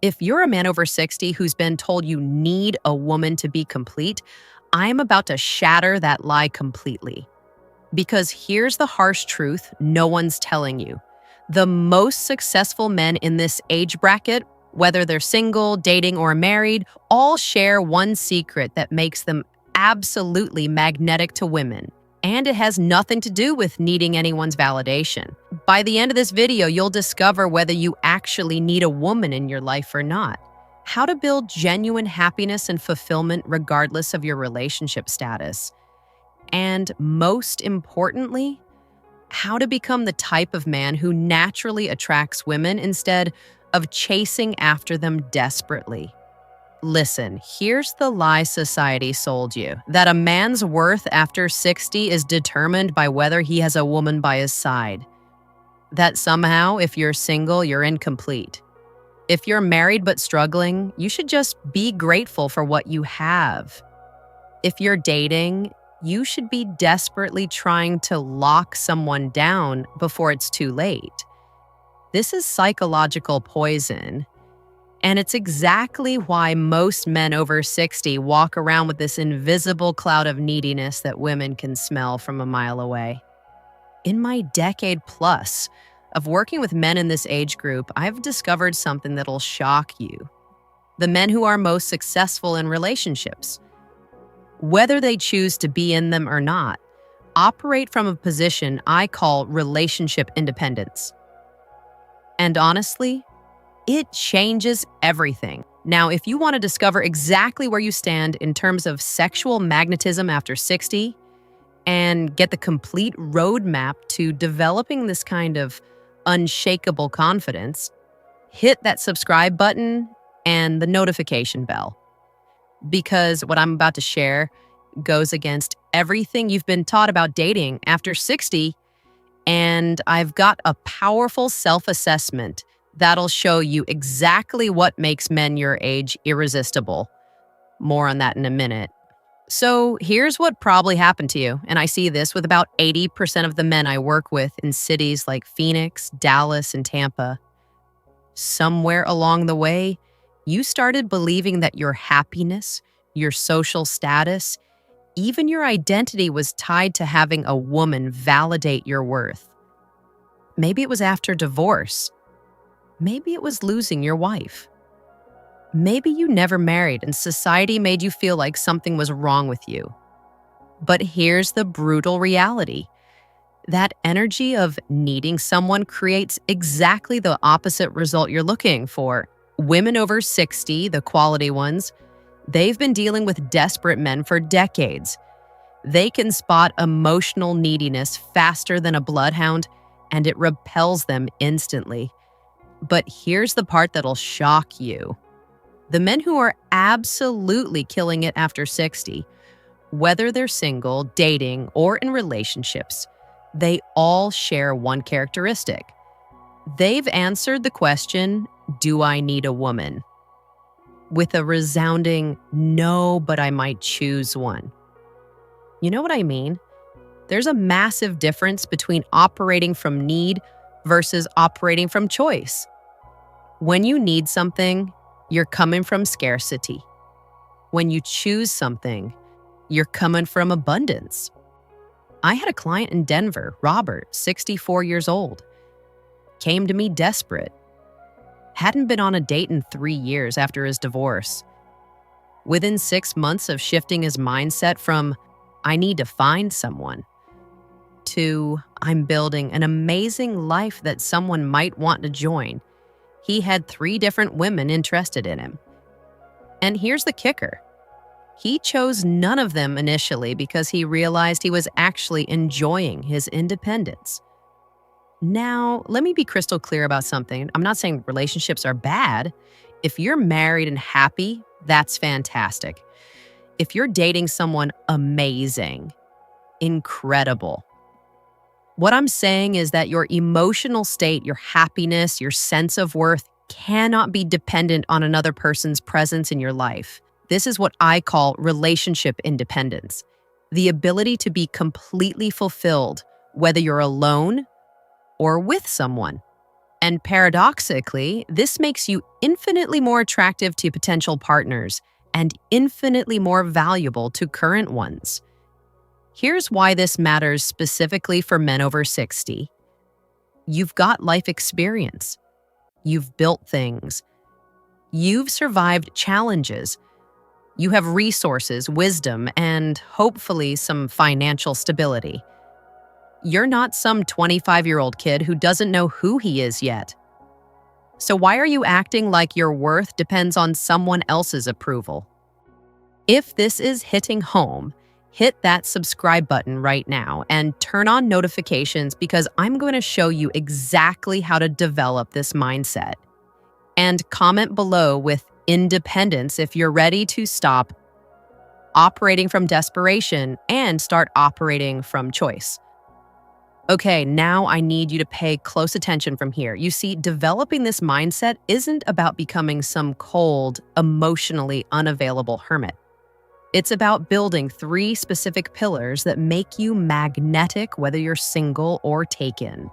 If you're a man over 60 who's been told you need a woman to be complete, I'm about to shatter that lie completely. Because here's the harsh truth no one's telling you. The most successful men in this age bracket, whether they're single, dating, or married, all share one secret that makes them absolutely magnetic to women. And it has nothing to do with needing anyone's validation. By the end of this video, you'll discover whether you actually need a woman in your life or not. How to build genuine happiness and fulfillment regardless of your relationship status. And most importantly, how to become the type of man who naturally attracts women instead of chasing after them desperately. Listen, here's the lie society sold you, that a man's worth after 60 is determined by whether he has a woman by his side. That somehow, if you're single, you're incomplete. If you're married but struggling, you should just be grateful for what you have. If you're dating, you should be desperately trying to lock someone down before it's too late. This is psychological poison. And it's exactly why most men over 60 walk around with this invisible cloud of neediness that women can smell from a mile away. In my decade plus of working with men in this age group, I've discovered something that'll shock you. The men who are most successful in relationships, whether they choose to be in them or not, operate from a position I call relationship independence. And honestly, it changes everything. Now, if you want to discover exactly where you stand in terms of sexual magnetism after 60 and get the complete roadmap to developing this kind of unshakable confidence, hit that subscribe button and the notification bell. Because what I'm about to share goes against everything you've been taught about dating after 60, and I've got a powerful self-assessment that'll show you exactly what makes men your age irresistible. More on that in a minute. So here's what probably happened to you, and I see this with about 80% of the men I work with in cities like Phoenix, Dallas, and Tampa. Somewhere along the way, you started believing that your happiness, your social status, even your identity was tied to having a woman validate your worth. Maybe it was after divorce. Maybe it was losing your wife. Maybe you never married and society made you feel like something was wrong with you. But here's the brutal reality. That energy of needing someone creates exactly the opposite result you're looking for. Women over 60, the quality ones, they've been dealing with desperate men for decades. They can spot emotional neediness faster than a bloodhound, and it repels them instantly. But here's the part that'll shock you. The men who are absolutely killing it after 60, whether they're single, dating, or in relationships, they all share one characteristic. They've answered the question, "Do I need a woman?" with a resounding, "No, but I might choose one." You know what I mean? There's a massive difference between operating from need versus operating from choice. When you need something, you're coming from scarcity. When you choose something, you're coming from abundance. I had a client in Denver, Robert, 64 years old. Came to me desperate. Hadn't been on a date in 3 years after his divorce. Within 6 months of shifting his mindset from, "I need to find someone," to, "I'm building an amazing life that someone might want to join," he had 3 different women interested in him. And here's the kicker. He chose none of them initially because he realized he was actually enjoying his independence. Now, let me be crystal clear about something. I'm not saying relationships are bad. If you're married and happy, that's fantastic. If you're dating someone amazing, incredible. What I'm saying is that your emotional state, your happiness, your sense of worth cannot be dependent on another person's presence in your life. This is what I call relationship independence. The ability to be completely fulfilled, whether you're alone or with someone. And paradoxically, this makes you infinitely more attractive to potential partners and infinitely more valuable to current ones. Here's why this matters specifically for men over 60. You've got life experience. You've built things. You've survived challenges. You have resources, wisdom, and hopefully some financial stability. You're not some 25-year-old kid who doesn't know who he is yet. So why are you acting like your worth depends on someone else's approval? If this is hitting home, hit that subscribe button right now and turn on notifications because I'm going to show you exactly how to develop this mindset. And comment below with independence if you're ready to stop operating from desperation and start operating from choice. Okay, now I need you to pay close attention from here. You see, developing this mindset isn't about becoming some cold, emotionally unavailable hermit. It's about building 3 specific pillars that make you magnetic, whether you're single or taken.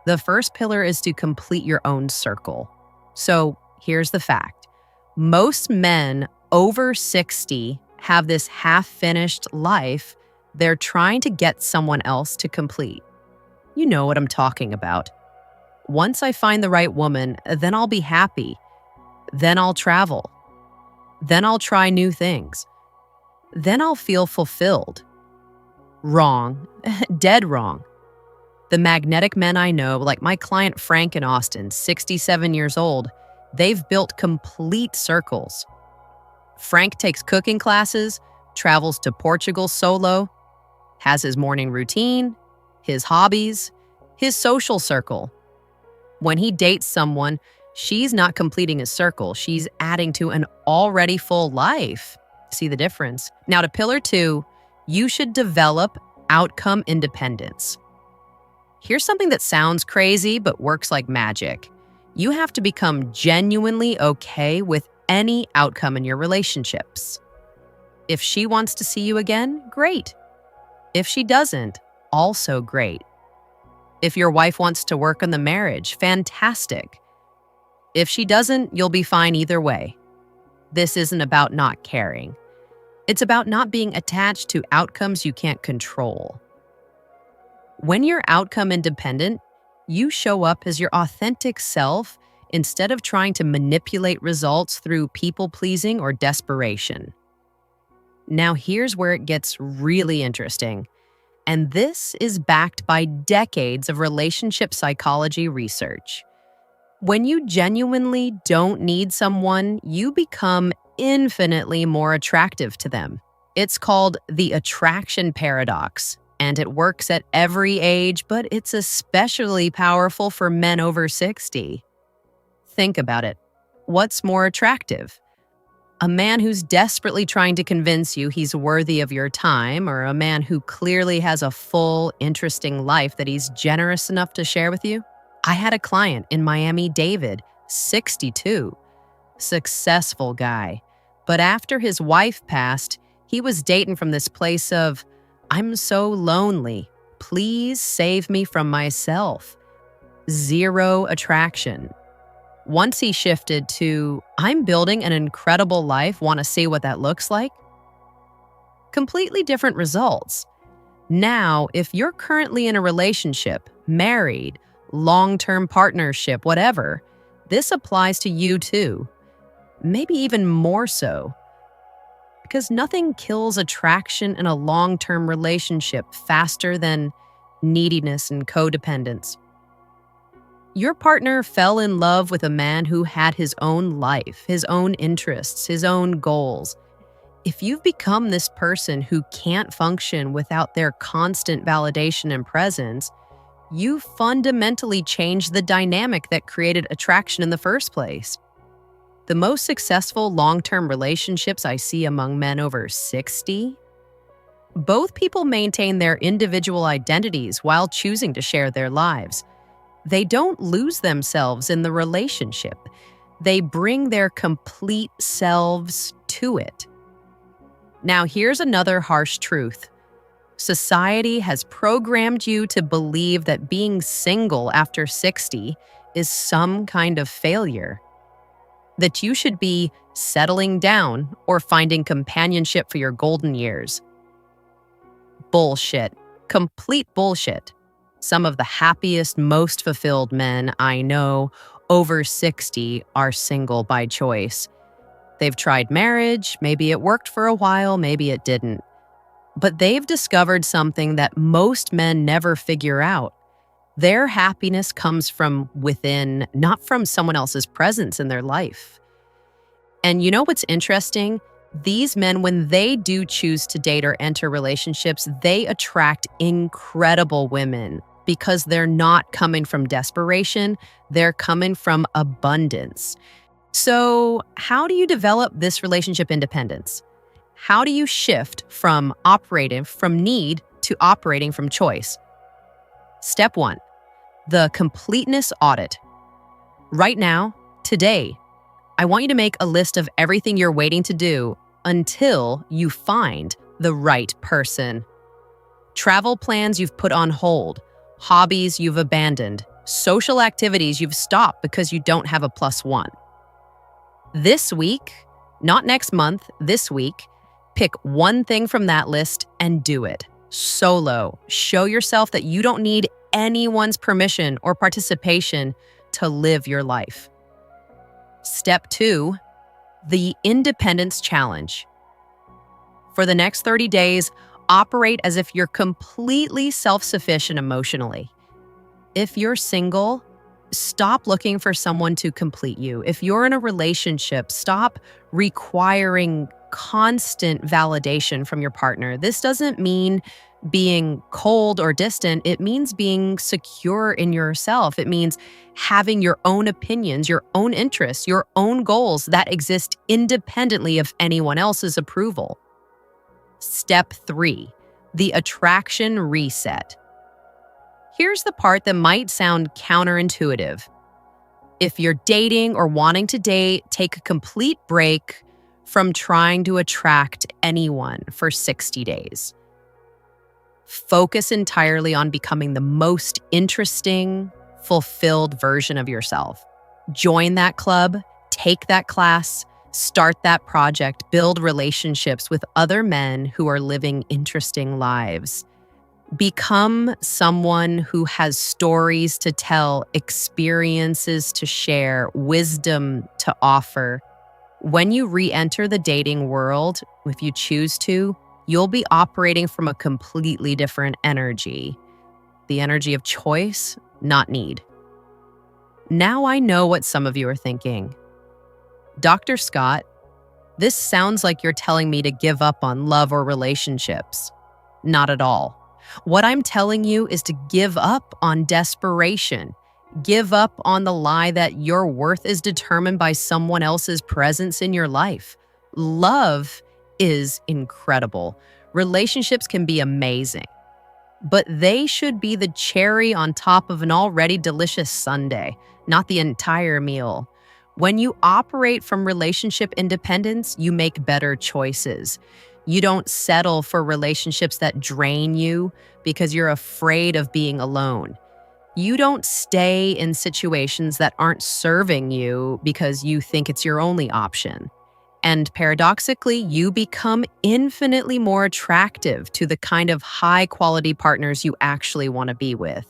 The first pillar is to complete your own circle. So here's the fact. Most men over 60 have this half-finished life they're trying to get someone else to complete. You know what I'm talking about. Once I find the right woman, then I'll be happy. Then I'll travel. Then I'll try new things. Then I'll feel fulfilled. Wrong. Dead wrong. The magnetic men I know, like my client Frank in Austin, 67 years old, they've built complete circles. Frank takes cooking classes, travels to Portugal solo, has his morning routine, his hobbies, his social circle. When he dates someone, she's not completing a circle. She's adding to an already full life. See the difference? Now to pillar 2, you should develop outcome independence. Here's something that sounds crazy but works like magic. You have to become genuinely okay with any outcome in your relationships. If she wants to see you again, great. If she doesn't, also great. If your wife wants to work on the marriage, fantastic. If she doesn't, you'll be fine either way. This isn't about not caring. It's about not being attached to outcomes you can't control. When you're outcome independent, you show up as your authentic self instead of trying to manipulate results through people-pleasing or desperation. Now here's where it gets really interesting. And this is backed by decades of relationship psychology research. When you genuinely don't need someone, you become infinitely more attractive to them. It's called the attraction paradox, and it works at every age, but it's especially powerful for men over 60. Think about it. What's more attractive? A man who's desperately trying to convince you he's worthy of your time, or a man who clearly has a full, interesting life that he's generous enough to share with you? I had a client in Miami, David, 62, successful guy. But after his wife passed, he was dating from this place of, I'm so lonely. Please save me from myself. Zero attraction. Once he shifted to, I'm building an incredible life, want to see what that looks like? Completely different results. Now, if you're currently in a relationship, married, long-term partnership, whatever, this applies to you too. Maybe even more so. Because nothing kills attraction in a long-term relationship faster than neediness and codependence. Your partner fell in love with a man who had his own life, his own interests, his own goals. If you've become this person who can't function without their constant validation and presence, you fundamentally changed the dynamic that created attraction in the first place. The most successful long-term relationships I see among men over 60, both people maintain their individual identities while choosing to share their lives. They don't lose themselves in the relationship. They bring their complete selves to it. Now, here's another harsh truth. Society has programmed you to believe that being single after 60 is some kind of failure, that you should be settling down or finding companionship for your golden years. Bullshit. Complete bullshit. Some of the happiest, most fulfilled men I know over 60 are single by choice. They've tried marriage, maybe it worked for a while, maybe it didn't. But they've discovered something that most men never figure out. Their happiness comes from within, not from someone else's presence in their life. And you know what's interesting? These men, when they do choose to date or enter relationships, they attract incredible women because they're not coming from desperation, they're coming from abundance. So, how do you develop this relationship independence? How do you shift from operating from need to operating from choice? Step 1, the completeness audit. Right now, today, I want you to make a list of everything you're waiting to do until you find the right person. Travel plans you've put on hold, hobbies you've abandoned, social activities you've stopped because you don't have a +1. This week, not next month, this week, pick one thing from that list and do it. Solo. Show yourself that you don't need anyone's permission or participation to live your life. Step 2, the independence challenge. For the next 30 days, operate as if you're completely self-sufficient emotionally. If you're single, stop looking for someone to complete you. If you're in a relationship, stop requiring constant validation from your partner. This doesn't mean being cold or distant. It means being secure in yourself. It means having your own opinions, your own interests, your own goals that exist independently of anyone else's approval. Step 3, the attraction reset. Here's the part that might sound counterintuitive. If you're dating or wanting to date, take a complete break from trying to attract anyone for 60 days. Focus entirely on becoming the most interesting, fulfilled version of yourself. Join that club, take that class, start that project, build relationships with other men who are living interesting lives. Become someone who has stories to tell, experiences to share, wisdom to offer. When you re-enter the dating world, if you choose to, you'll be operating from a completely different energy. The energy of choice, not need. Now I know what some of you are thinking. Dr. Scott, this sounds like you're telling me to give up on love or relationships. Not at all. What I'm telling you is to give up on desperation. Give up on the lie that your worth is determined by someone else's presence in your life. Love is incredible. Relationships can be amazing, but they should be the cherry on top of an already delicious sundae, not the entire meal. When you operate from relationship independence, you make better choices. You don't settle for relationships that drain you because you're afraid of being alone. You don't stay in situations that aren't serving you because you think it's your only option. And paradoxically, you become infinitely more attractive to the kind of high-quality partners you actually want to be with.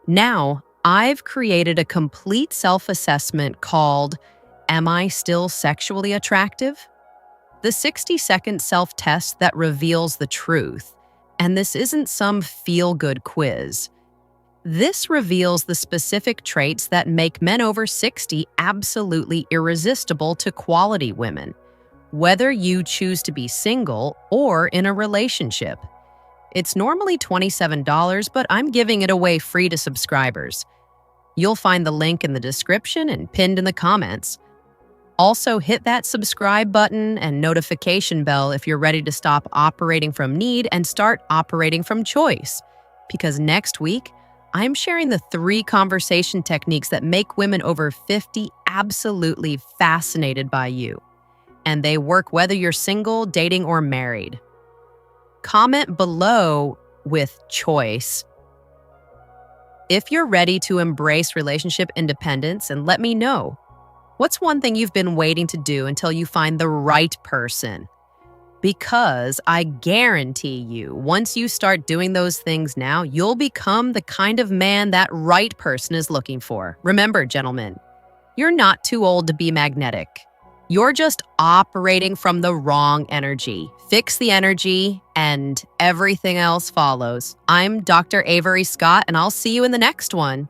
Now, I've created a complete self-assessment called Am I Still Sexually Attractive? The 60-second self-test that reveals the truth. And this isn't some feel-good quiz. This reveals the specific traits that make men over 60 absolutely irresistible to quality women, whether you choose to be single or in a relationship. It's normally $27, but I'm giving it away free to subscribers. You'll find the link in the description and pinned in the comments. Also, hit that subscribe button and notification bell if you're ready to stop operating from need and start operating from choice. Because next week, I'm sharing the 3 conversation techniques that make women over 50 absolutely fascinated by you. And they work whether you're single, dating, or married. Comment below with choice. if you're ready to embrace relationship independence, and let me know. What's one thing you've been waiting to do until you find the right person? Because I guarantee you, once you start doing those things now, you'll become the kind of man that right person is looking for. Remember, gentlemen, you're not too old to be magnetic. You're just operating from the wrong energy. Fix the energy, and everything else follows. I'm Dr. Avery Scott, and I'll see you in the next one.